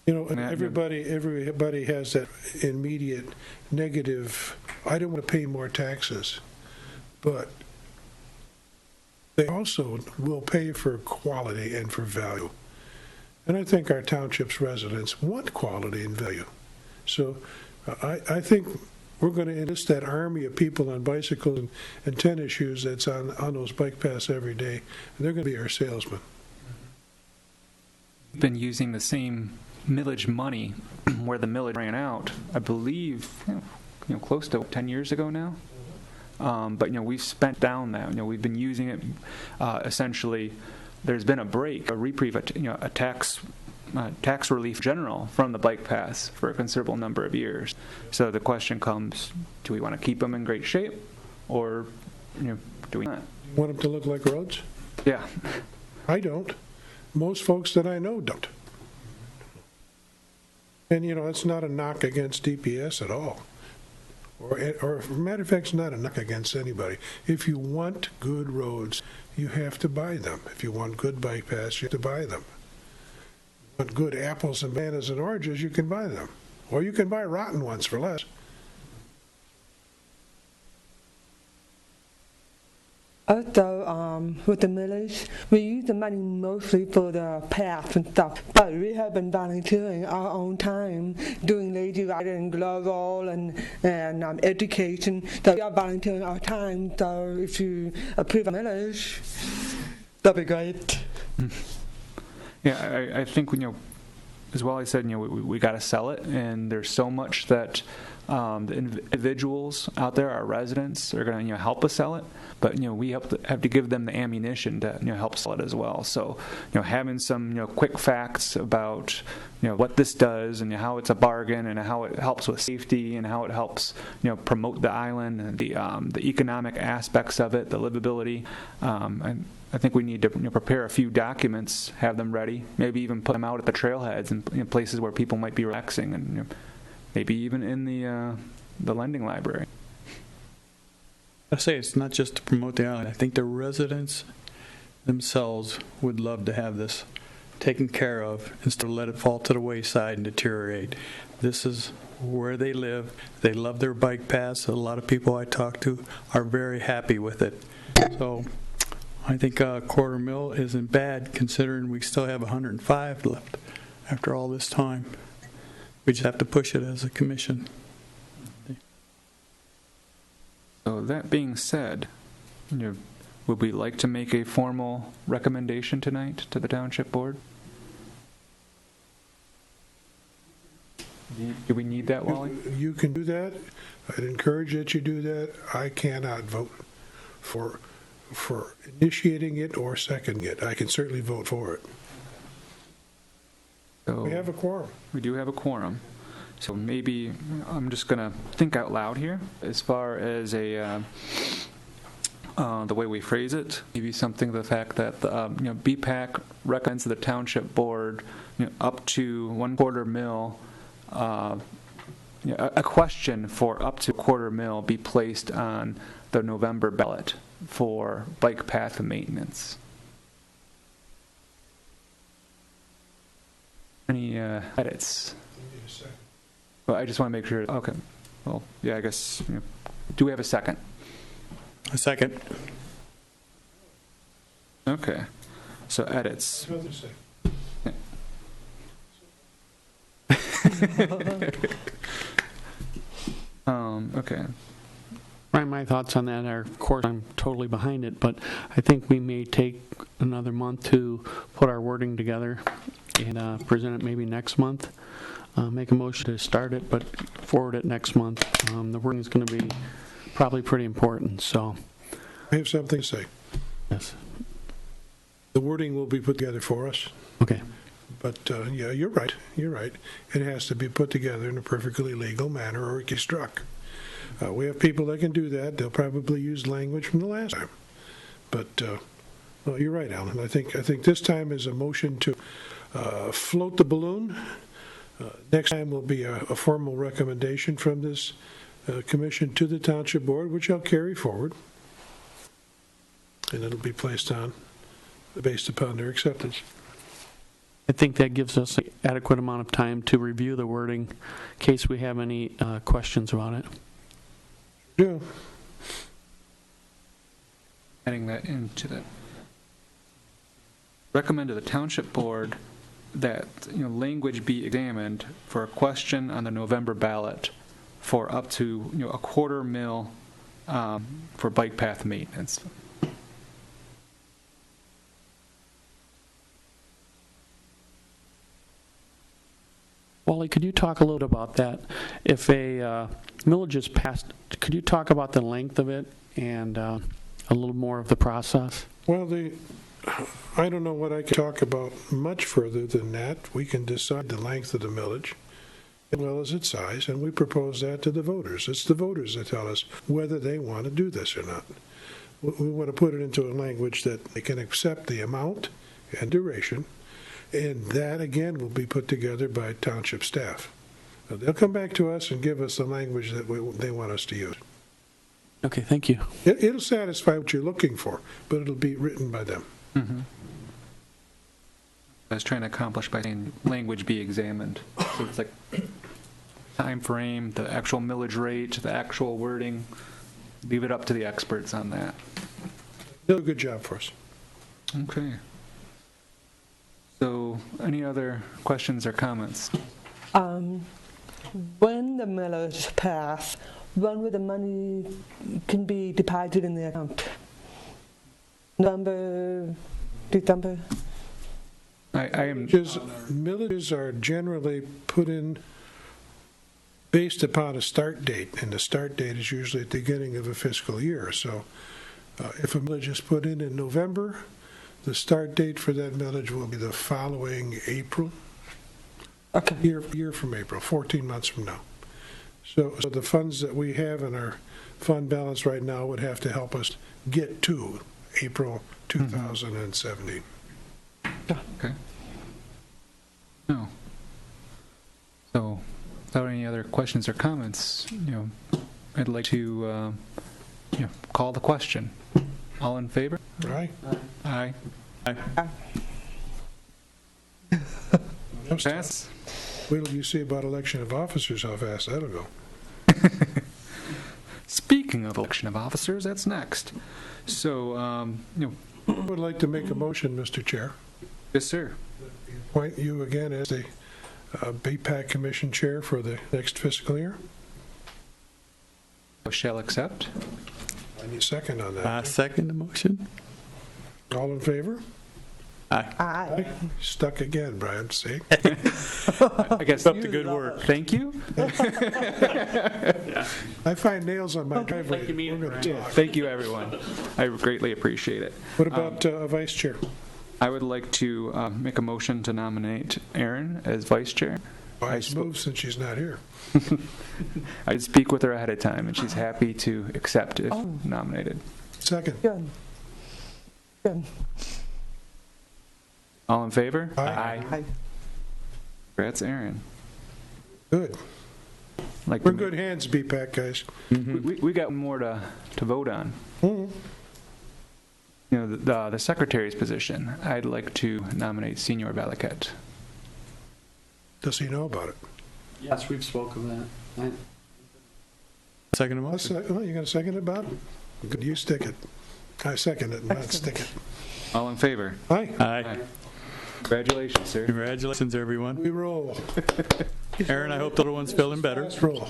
And everybody has that immediate negative, I don't want to pay more taxes, but they also will pay for quality and for value. And I think our township's residents want quality and value. So I think we're going to enlist that army of people on bicycles and tennis shoes that's on those bike paths every day, and they're going to be our salesmen. We've been using the same millage money where the millage ran out, I believe, close to 10 years ago now. But we've spent down that. We've been using it essentially. There's been a break, a reprieve, a tax relief general from the bike paths for a considerable number of years. So the question comes: do we want to keep them in great shape, or do we not? You want them to look like roads? Yeah. I don't. Most folks that I know don't. And, it's not a knock against DPS at all. Or as a matter of fact, it's not a knock against anybody. If you want good roads, you have to buy them. If you want good bike paths, you have to buy them. If you want good apples and bananas and oranges, you can buy them. Or you can buy rotten ones for less. Also, with the millage, we use the money mostly for the paths and stuff, but we have been volunteering our own time doing Lady Rider and glove roll and education. So we are volunteering our time, so if you approve a millage, that'd be great. Yeah, I think, as well I said, we got to sell it, and there's so much that the individuals out there, our residents, are going to help us sell it, but we have to give them the ammunition to help sell it as well. So having some quick facts about what this does and how it's a bargain and how it helps with safety and how it helps promote the island and the economic aspects of it, the livability. I think we need to prepare a few documents, have them ready, maybe even put them out at the trailheads and in places where people might be relaxing, and maybe even in the lending library. I say it's not just to promote the island. I think the residents themselves would love to have this taken care of instead of let it fall to the wayside and deteriorate. This is where they live. They love their bike paths. A lot of people I talk to are very happy with it. So I think a quarter mill isn't bad considering we still have 105 left after all this time. We just have to push it as a commission. So that being said, would we like to make a formal recommendation tonight to the Township Board? Do we need that, Wally? You can do that. I'd encourage that you do that. I cannot vote for initiating it or seconding it. I can certainly vote for it. So We have a quorum. We do have a quorum. So maybe I'm just going to think out loud here as far as the way we phrase it. Maybe something to the fact that BPAC recommends to the Township Board up to 1/4 mil. A question for up to 1/4 mil be placed on the November ballot for bike path maintenance. Any edits? Well, I just want to make sure. Okay. Well, yeah, I guess. Do we have a second? A second. Okay. So edits. Okay. Ryan, my thoughts on that are, of course, I'm totally behind it, but I think we may take another month to put our wording together and present it maybe next month. Make a motion to start it, but forward it next month. The wording is going to be probably pretty important, so. I have something to say. Yes. The wording will be put together for us, Okay. but yeah, you're right. You're right. It has to be put together in a perfectly legal manner or it gets struck. We have people that can do that. They'll probably use language from the last time. But well, you're right, Alan. I think this time is a motion to float the balloon. Next time will be a formal recommendation from this commission to the township board, which I'll carry forward, and it'll be placed on based upon their acceptance. I think that gives us an adequate amount of time to review the wording in case we have any questions about it. Yeah. Adding that into the, recommend to the township board that language be examined for a question on the November ballot for up to a $250,000 for bike path maintenance. Wally, could you talk a little bit about that? If a millage is passed, could you talk about the length of it and a little more of the process? Well, I don't know what I can talk about much further than that. We can decide the length of the millage as well as its size, and we propose that to the voters. It's the voters that tell us whether they want to do this or not. We want to put it into a language that they can accept the amount and duration, and that, again, will be put together by township staff. They'll come back to us and give us the language that they want us to use. Okay, thank you. It'll satisfy what you're looking for, but it'll be written by them. Mm-hmm. I was trying to accomplish by saying language be examined. So it's like time frame, the actual millage rate, the actual wording. Leave it up to the experts on that. They'll do a good job for us. Okay. So, any other questions or comments? When the millage pass, when will the money can be deposited in the account? November, December? I am. Millages are generally put in based upon a start date, and the start date is usually at the beginning of a fiscal year. So if a millage is put in November, the start date for that millage will be the following April. Okay. Year from April, 14 months from now. So the funds that we have in our fund balance right now would have to help us get to April 2017. Okay. No. So, without any other questions or comments, I'd like to, call the question. All in favor? Right? Aye. Aye. Pass. Wait till you see about election of officers, how fast that'll go. Speaking of election of officers, that's next. So, I would like to make a motion, Mr. Chair. yes, sir. Appoint you again as the BPAC Commission Chair for the next fiscal year. Shall accept. I need a second on that. I second the motion. All in favor? Aye. Aye. Stuck again, Brian, see? I guess Up to good work. Thank you. I find nails on my driveway. Thank you, We're Brian. going to talk. Thank you, everyone. I greatly appreciate it. What about Vice Chair? I would like to make a motion to nominate Erin as vice chair. Vice move since she's not here. I'd speak with her ahead of time, and she's happy to accept if nominated. Second. Good. Good. All in favor? Aye. Aye. Congrats, Erin. Good. Like We're in good hands, BPAC guys. we got more to vote on. Mhm. The secretary's position. I'd like to nominate Senior Valaket. Does he know about it? Yes, we've spoken of that. Second the motion. Well, you got a second about it? Good, you stick it. I second it, not stick it. All in favor? Aye. Aye. Congratulations, sir. Congratulations, everyone. We roll. Aaron, I hope the other one's feeling better. Let's roll.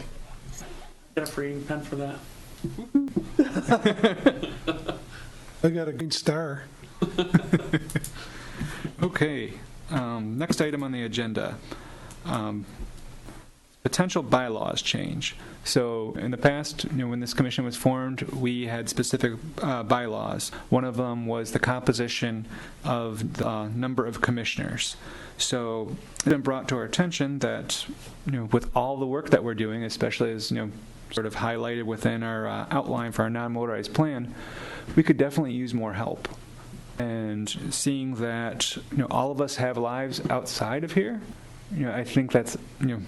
Get a free pen for that? I got a green star. Okay, next item on the agenda, potential bylaws change. So in the past, when this commission was formed, we had specific bylaws. One of them was the composition of the number of commissioners. So it's been brought to our attention that, with all the work that we're doing, especially as, sort of highlighted within our outline for our non-motorized plan, we could definitely use more help. And seeing that, all of us have lives outside of here, I think that's, a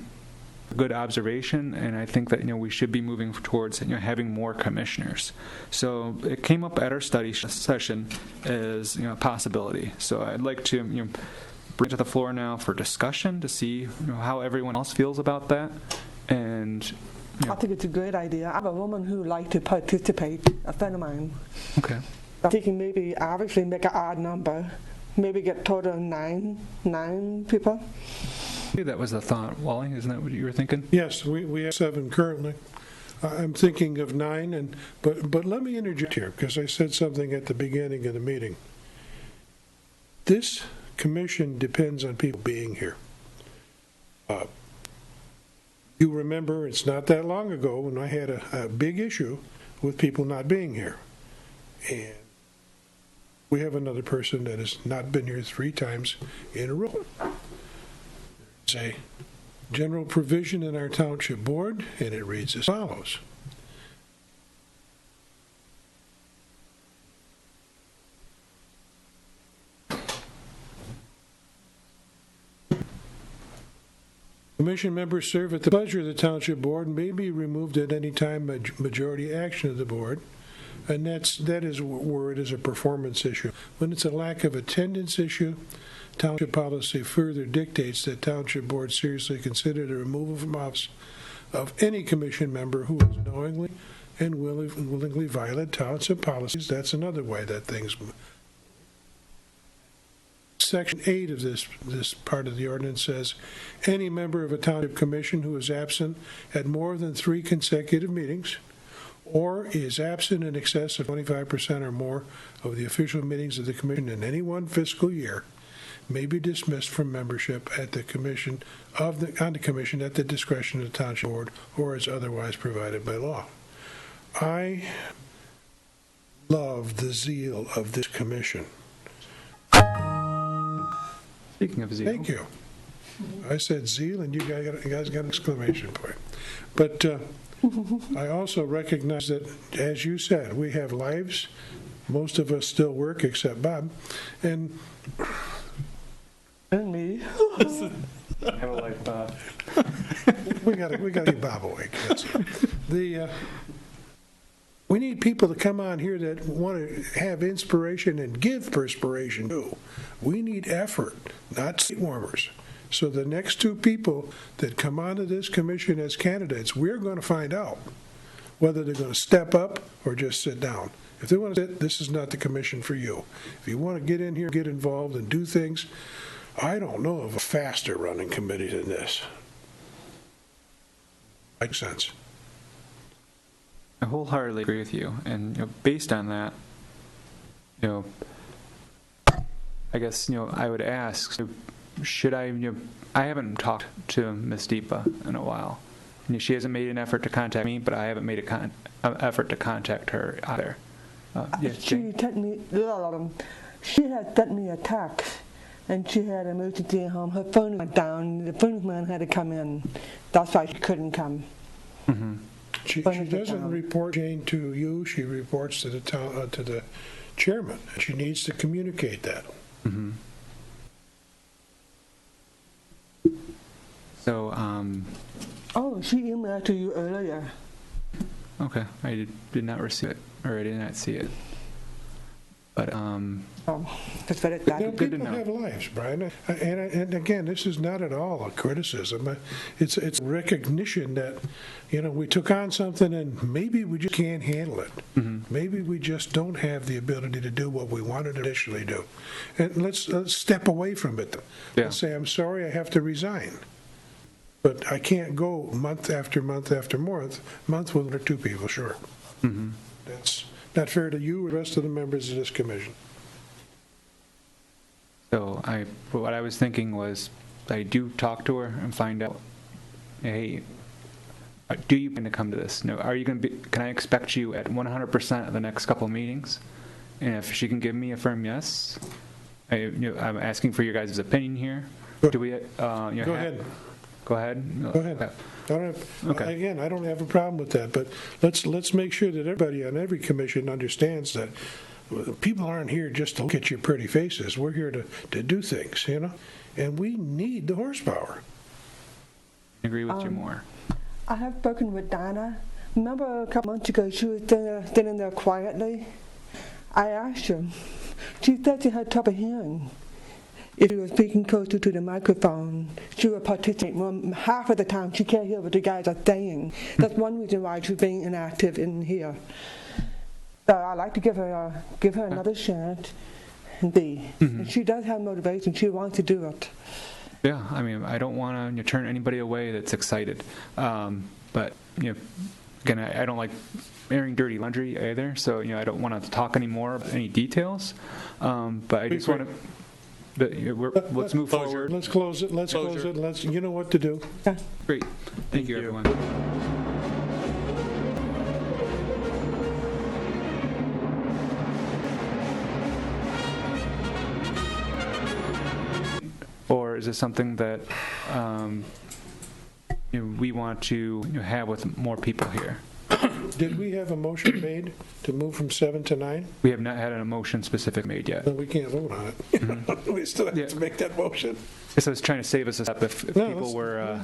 good observation, and I think that, we should be moving towards, having more commissioners. So it came up at our study session as, a possibility. So I'd like to, bring it to the floor now for discussion to see, how everyone else feels about that. And I think it's a great idea. I have a woman who would like to participate, a friend of mine. okay. I'm thinking maybe obviously make an odd number, maybe get total nine people. That was the thought, Wally. Isn't that what you were thinking? Yes, we have 7 currently. I'm thinking of 9, but let me interject here, because I said something at the beginning of the meeting. This commission depends on people being here. You remember, it's not that long ago when I had a big issue with people not being here. And we have another person that has not been here 3 times in a row. There's a general provision in our township board, and it reads as follows. Commission members serve at the pleasure of the township board and may be removed at any time by majority action of the board. And that is where it is a performance issue. When it's a lack of attendance issue, township policy further dictates that township board seriously consider the removal from office of any commission member who has knowingly and willingly violated township policies. That's another way that things move. Section 8 of this part of the ordinance says, any member of a township commission who is absent at more than 3 consecutive meetings or is absent in excess of 25% or more of the official meetings of the commission in any one fiscal year may be dismissed from membership at the commission on the commission at the discretion of the township board or as otherwise provided by law. I love the zeal of this commission. Speaking of zeal. Thank you. I said zeal, and you guys got an exclamation point. But I also recognize that, as you said, we have lives. Most of us still work, except Bob. And Me. I have a life, Bob. we got to get Bob awake. We need people to come on here that want to have inspiration and give perspiration too. We need effort, not seat warmers. So the next 2 people that come onto this commission as candidates, we're going to find out whether they're going to step up or just sit down. If they want to sit, this is not the commission for you. If you want to get in here, get involved, and do things, I don't know of a faster running committee than this. Makes sense. I wholeheartedly agree with you. And based on that, I guess, I would ask, should I, I haven't talked to Ms. Deepa in a while. She hasn't made an effort to contact me, but I haven't made an effort to contact her either. Yes, She Jane? she had sent me a text, and she had an emergency at home. Her phone went down. The phone man had to come in. That's why she couldn't come. Mm-hmm. She doesn't report, Jane, to you. She reports to the to the chairman. She needs to communicate that. Mm-hmm. So, Oh, she emailed to you earlier. okay, I did not receive it, or I did not see it. But, That's very bad. Good to People know. have lives, Brian. And again, this is not at all a criticism. It's recognition that, we took on something and maybe we just can't handle it. Mm-hmm. Maybe we just don't have the ability to do what we wanted to initially do. And let's step away from it. Yeah. Let's say, I'm sorry, I have to resign. But I can't go month after month after month with 1 or 2 people, sure. That's not fair to you or the rest of the members of this commission. So what I was thinking was, I do talk to her and find out, hey, do you plan to come to this? No, are you going to be? Can I expect you at 100% of the next couple meetings? And if she can give me a firm yes, I'm asking for your guys' opinion here. Do we? Go ahead. Go ahead. Go ahead. Okay. Again, I don't have a problem with that, but let's make sure that everybody on every commission understands that people aren't here just to look at your pretty faces. We're here to do things, and we need the horsepower. I agree with you more. I have spoken with Donna. Remember a couple months ago, she was standing there quietly. I asked her. She said she had trouble hearing. If she was speaking closer to the microphone, she would participate more. Half of the time, she can't hear what the guys are saying. That's one reason why she's being inactive in here. So I'd like to give her another chance and see. And she does have motivation. She wants to do it. Yeah, I mean, I don't want to turn anybody away that's excited. But, again, I don't like airing dirty laundry either, so, I don't want to talk any more about any details. But I just want to, let's move forward. Let's close it. Let's close it. You know what to do. Yeah. Great. Thank you, everyone. Or is this something that we want to have with more people here? Did we have a motion made to move from 7 to 9? We have not had a motion specific made yet. No, we can't vote on it. We still have to make that motion. So I was trying to save us a step if people were,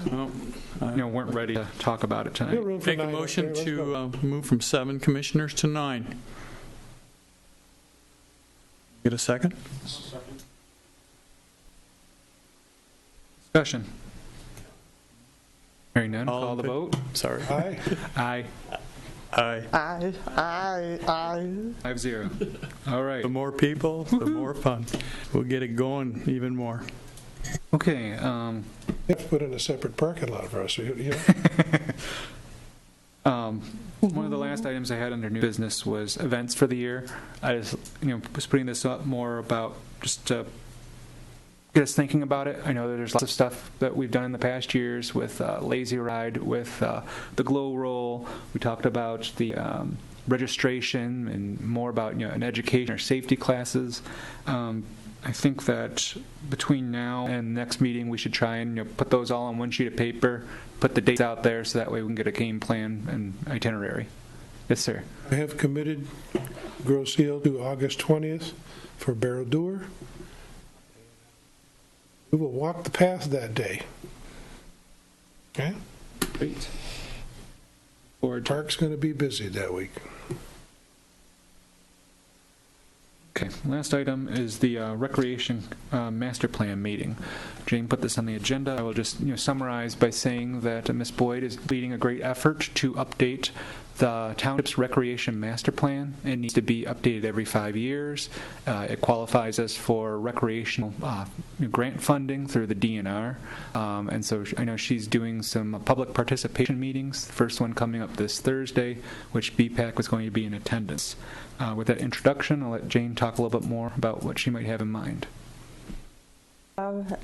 weren't ready to talk about it tonight. Make a motion to move from 7 commissioners to 9. Get a second? Discussion. Hearing none, All call in the vote. Sorry. Aye. Aye. Aye. Aye. 5-0. All right. The more people, the more fun. We'll get it going even more. Okay. You have to put in a separate parking lot for us. One of the last items I had under new business was events for the year. I just, was putting this up more about just to get us thinking about it. I know that there's lots of stuff that we've done in the past years with Lazy Ride, with the Glow Roll. We talked about the registration and more about an education or safety classes. I think that between now and next meeting, we should try and put those all on one sheet of paper, put the dates out there, so that way we can get a game plan and itinerary. Yes, sir. I have committed Grosse Ile to August 20th for Barrow Doer. We will walk the path that day. Okay? Great. Park's going to be busy that week. Okay, last item is the recreation master plan meeting. Jane put this on the agenda. I will just summarize by saying that Ms. Boyd is leading a great effort to update the township's recreation master plan. It needs to be updated every 5 years. It qualifies us for recreational grant funding through the DNR. And so I know she's doing some public participation meetings, the first one coming up this Thursday, which BPAC was going to be in attendance. With that introduction, I'll let Jane talk a little bit more about what she might have in mind. A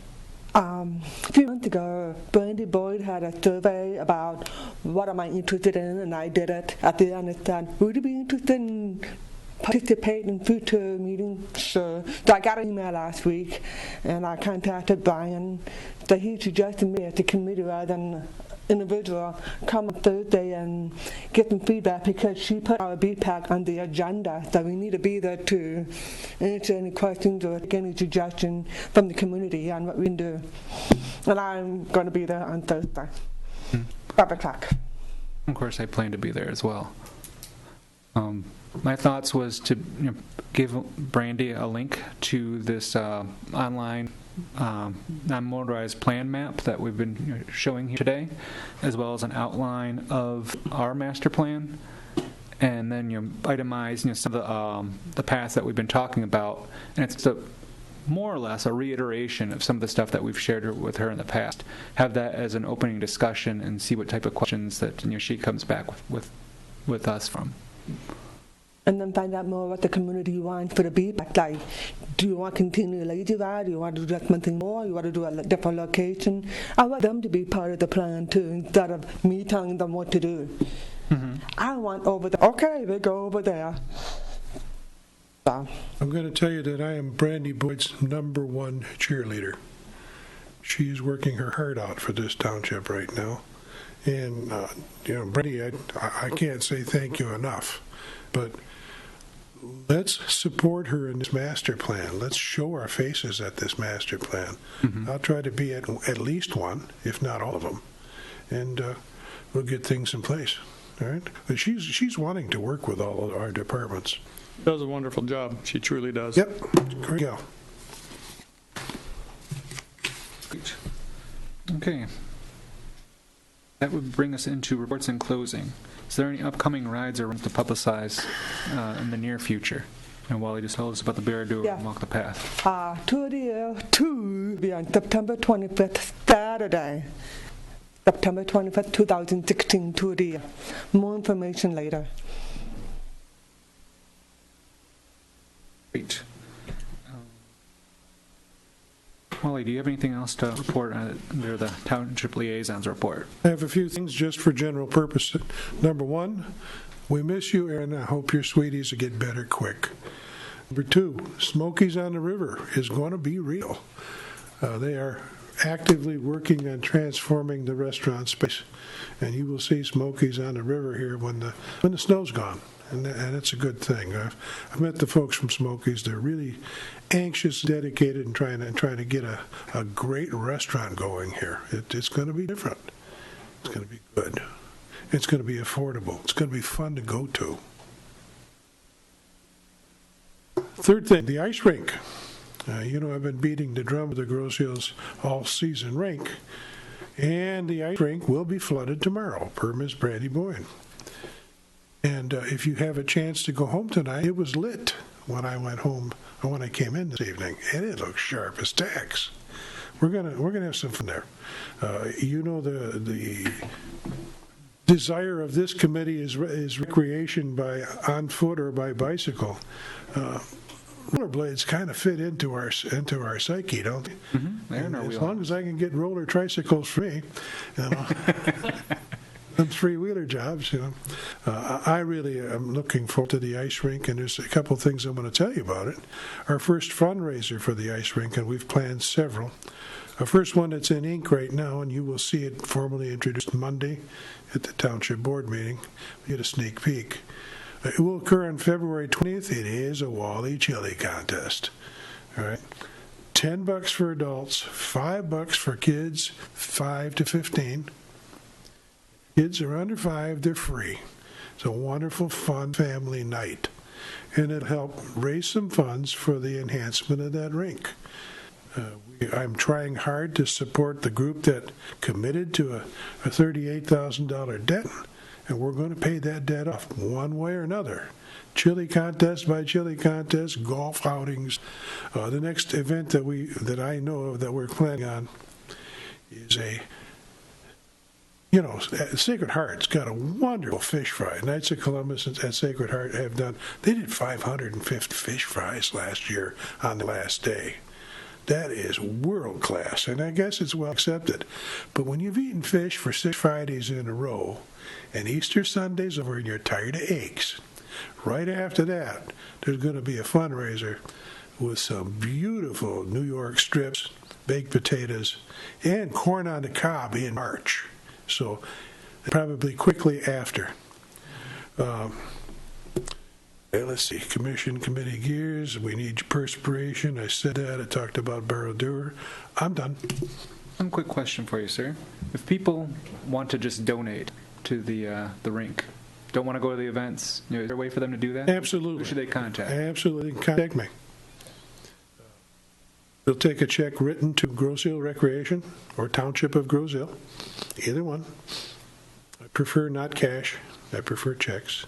few months ago, Brandy Boyd had a survey about what am I interested in, and I did it. At the end, it said, would you be interested in participating in future meetings? So I got an email last week, and I contacted Brian. So he suggested me at the committee rather than individual come on Thursday and get some feedback, because she put our BPAC on the agenda, so we need to be there to answer any questions or take any suggestions from the community on what we can do. And I'm going to be there on Thursday, 5 o'clock. Of course, I plan to be there as well. My thoughts was to give Brandy a link to this online non-motorized plan map that we've been showing here today, as well as an outline of our master plan, and then itemize some of the paths that we've been talking about. And it's more or less a reiteration of some of the stuff that we've shared with her in the past. Have that as an opening discussion and see what type of questions that she comes back with us from. And then find out more what the community wants for the BPAC. Like, do you want to continue Lazy Ride? Do you want to do like something more? You want to do a different location? I want them to be part of the plan too, instead of me telling them what to do. I want over there. Okay, we go over there. So. I'm going to tell you that I am Brandy Boyd's #1 cheerleader. She is working her heart out for this township right now. And, Brandy, I can't say thank you enough. But let's support her in this master plan. Let's show our faces at this master plan. I'll try to be at least one, if not all of them. And we'll get things in place. All right? But she's wanting to work with all of our departments. Does a wonderful job. She truly does. Yep. Great gal. Okay. That would bring us into reports and closing. Is there any upcoming rides or runs to publicize in the near future? And Wally just told us about the Barradoor and Walk the Path. Tour de Air 2 will be on September 25th, Saturday. September 25th, 2016, Tour de Air. More information later. Great. Wally, do you have anything else to report under the Township Liaison's report? I have a few things just for general purpose. Number 1, we miss you, Aaron. I hope your sweeties will get better quick. Number 2, Smokies on the River is going to be real. They are actively working on transforming the restaurant space, and you will see Smokies on the River here when the snow's gone. And it's a good thing. I've met the folks from Smokies. They're really anxious, dedicated, and trying to get a great restaurant going here. It's going to be different. It's going to be good. It's going to be affordable. It's going to be fun to go to. Third thing, the ice rink. I've been beating the drum of the Grosse Hills all-season rink, and the ice rink will be flooded tomorrow, per Ms. Brandy Boyd. And if you have a chance to go home tonight, it was lit when I went home, or when I came in this evening, and it looks sharp as tacks. We're gonna have some fun there. The desire of this committee is recreation by on foot or by bicycle. Rollerblades kind of fit into our psyche, don't they? As long as I can get roller tricycles for me, them three-wheeler jobs, I really am looking forward to the ice rink, and there's a couple things I want to tell you about it. Our first fundraiser for the ice rink, and we've planned several. Our first one that's in ink right now, and you will see it formally introduced Monday at the Township Board meeting. We get a sneak peek. It will occur on February 20th. It is a Wally Chili Contest. All right. $10 for adults, $5 for kids 5 to 15. Kids are under 5, they're free. It's a wonderful, fun family night. And it'll help raise some funds for the enhancement of that rink. I'm trying hard to support the group that committed to a $38,000 debt, and we're going to pay that debt off one way or another. Chili contest by chili contest, golf outings. The next event that I know of that we're planning on is Sacred Heart's got a wonderful fish fry. Knights of Columbus and Sacred Heart they did 550 fish fries last year on the last day. That is world class, and I guess it's well accepted. But when you've eaten fish for 6 Fridays in a row, and Easter Sunday's over and you're tired of eggs, right after that, there's going to be a fundraiser with some beautiful New York strips, baked potatoes, and corn on the cob in March. So probably quickly after. Let's see, committee gears, we need perspiration. I said that, I talked about Barradoor. I'm done. One quick question for you, sir. If people want to just donate to the rink, don't want to go to the events, is there a way for them to do that? Absolutely. Who should they contact? Absolutely, contact me. They'll take a check written to Grosse Hill Recreation or Township of Grosse Hill, either one. I prefer not cash. I prefer checks.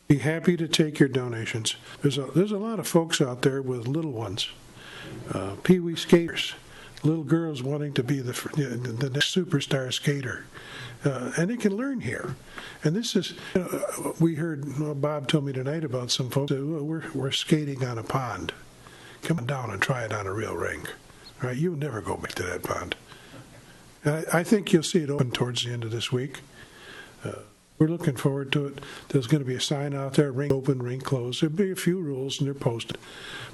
Be happy to take your donations. There's a lot of folks out there with little ones, pee-wee skaters, little girls wanting to be the next superstar skater. And they can learn here. And this is, we heard, Bob told me tonight about some folks that we're skating on a pond. Come on down and try it on a real rink. All right, you'll never go back to that pond. I think you'll see it open towards the end of this week. We're looking forward to it. There's going to be a sign out there, rink open, rink closed. There'll be a few rules, and they're posted.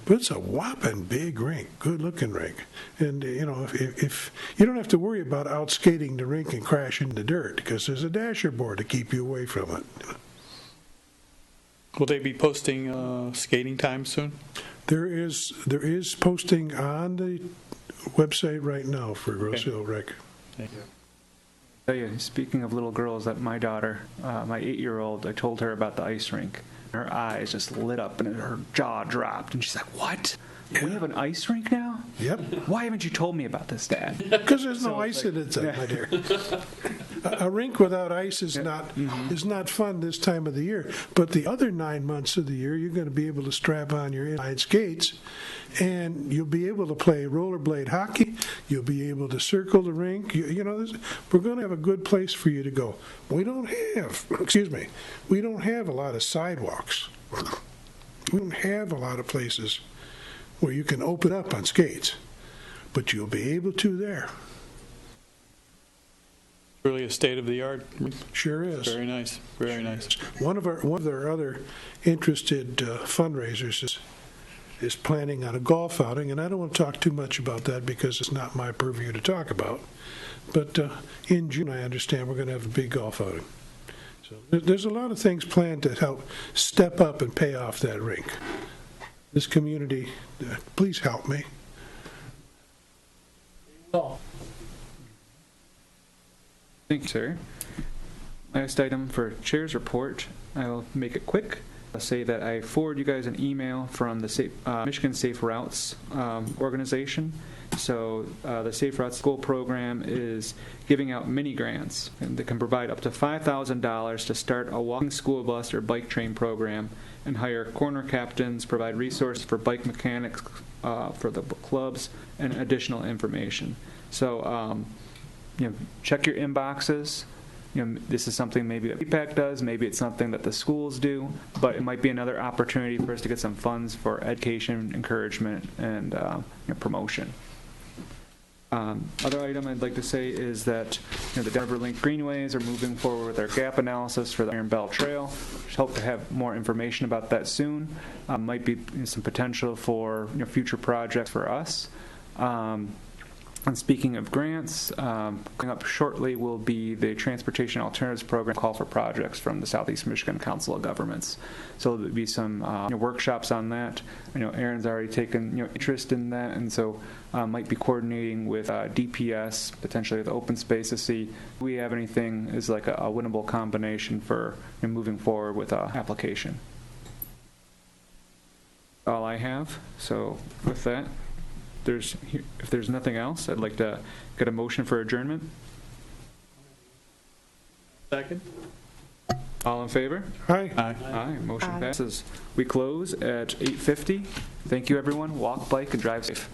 But it's a whopping big rink, good-looking rink. And, if you don't have to worry about out skating the rink and crashing the dirt, because there's a dasher board to keep you away from it. Will they be posting skating time soon? There is posting on the website right now for Grosse-Ile Rec. Thank you. Tell you, speaking of little girls, that my daughter, my 8-year-old, I told her about the ice rink. Her eyes just lit up and her jaw dropped, and she's like, "What? We have an ice rink now? Yep. Why haven't you told me about this, Dad?" Because there's no ice in it, my dear. A rink without ice is not fun this time of the year. But the other 9 months of the year, you're going to be able to strap on your inline skates, and you'll be able to play rollerblade hockey. You'll be able to circle the rink. We're going to have a good place for you to go. We don't have a lot of sidewalks. We don't have a lot of places where you can open up on skates, but you'll be able to there. Really a state of the art. Sure is. Very nice. Very nice. One of our other interested fundraisers is planning on a golf outing, and I don't want to talk too much about that because it's not my purview to talk about. But in June, I understand we're going to have a big golf outing. So there's a lot of things planned to help step up and pay off that rink. This community, please help me. Thank you, sir. Last item for Chair's report. I'll make it quick. I'll say that I forward you guys an email from the Michigan Safe Routes organization. So the Safe Routes School program is giving out mini grants, and they can provide up to $5,000 to start a walking school bus or bike train program and hire corner captains, provide resources for bike mechanics for the clubs, and additional information. So check your inboxes. This is something maybe that BPAC does, maybe it's something that the schools do, but it might be another opportunity for us to get some funds for education, encouragement, and promotion. Other item I'd like to say is that the Denver Link Greenways are moving forward with their gap analysis for the Iron Bell Trail. Just hope to have more information about that soon. Might be some potential for future projects for us. And speaking of grants, coming up shortly will be the Transportation Alternatives Program call for projects from the Southeast Michigan Council of Governments. So there'll be some workshops on that. I know Aaron's already taken interest in that, and so might be coordinating with DPS, potentially with Open Space, to see if we have anything is like a winnable combination for moving forward with an application. All I have. So with that, if there's nothing else, I'd like to get a motion for adjournment. Second. All in favor? Aye. Aye. Motion passes. We close at 8:50. Thank you, everyone. Walk, bike, and drive safe.